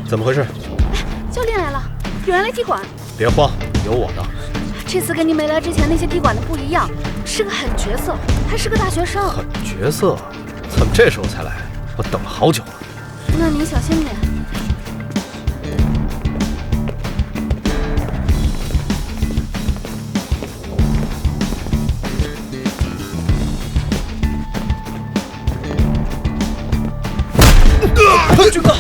怎么回事？教练来了，有人来踢馆。别慌，有我的。这次跟你没来之前那些踢馆的不一样，是个狠角色，还是个大学生。狠角色？怎么这时候才来？我等了好久了。那你小心点。军哥，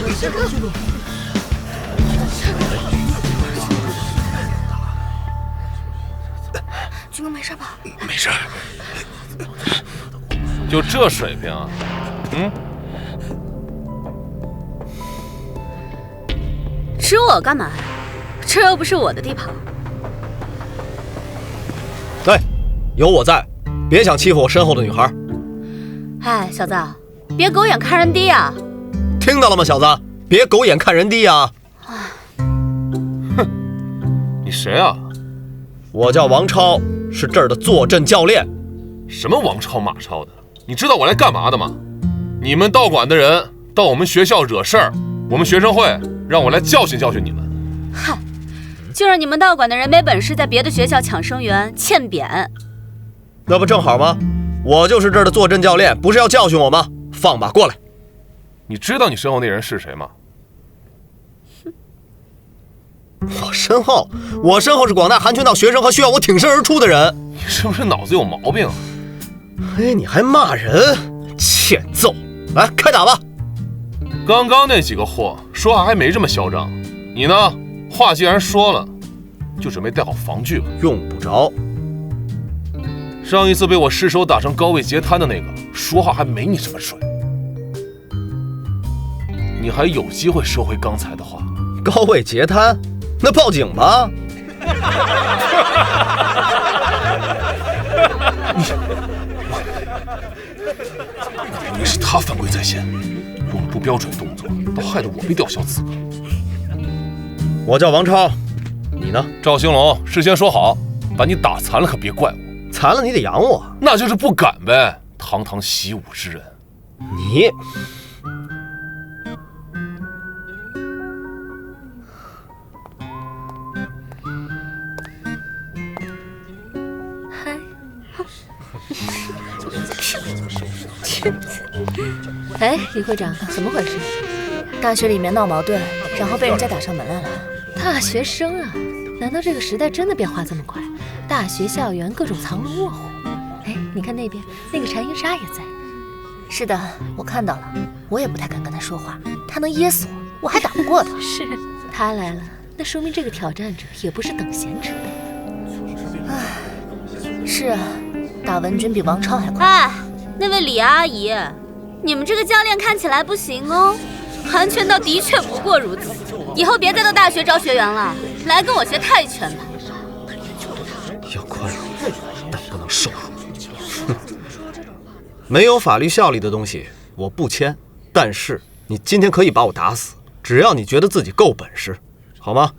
军哥没事吧？没事。就这水平啊？吃我干嘛呀？这又不是我的地盘。对，有我在，别想欺负我身后的女孩。哎，小子，别狗眼看人低啊！听到了吗，小子？别狗眼看人低啊！哼，你谁啊？我叫王超，是这儿的坐镇教练。什么王超马超的？你知道我来干嘛的吗？你们道馆的人到我们学校惹事儿，我们学生会让我来教训教训你们。嗨，就是你们道馆的人没本事，在别的学校抢生源，欠扁。那不正好吗？我就是这儿的坐镇教练，不是要教训我吗？放马过来！你知道你身后那人是谁吗？我身后是广大韩圈道学生和需要我挺身而出的人。你是不是脑子有毛病啊？哎，你还骂人，欠揍！来，开打吧！刚刚那几个货说话还没这么嚣张，你呢？话既然说了，就准备带好防具吧。用不着。上一次被我失手打成高位截瘫的那个，说话还没你这么水。你还有机会说回刚才的话。高位截瘫？那报警吧！明明是他犯规在先，用了不标准动作，倒害得我被吊销资格。我叫王超，你呢？赵兴龙，事先说好，把你打残了可别怪我。残了你得养我。那就是不敢呗，堂堂习武之人。你。哎，李会长，怎么回事？大学里面闹矛盾，然后被人家打上门来了。大学生啊，难道这个时代真的变化这么快？大学校园各种藏龙卧虎。哎，你看那边那个禅英莎也在。是的，我看到了，我也不太敢跟他说话，他能噎死我，我还打不过他。是，他来了，那说明这个挑战者也不是等闲之辈。唉，是啊，打文军比王超还快。哎，那位李阿姨，你们这个教练看起来不行哦。韩拳道的确不过如此，以后别再到大学招学员了，来跟我学泰拳吧。要宽容，但不能受辱。没有法律效力的东西我不签，但是你今天可以把我打死，只要你觉得自己够本事，好吗？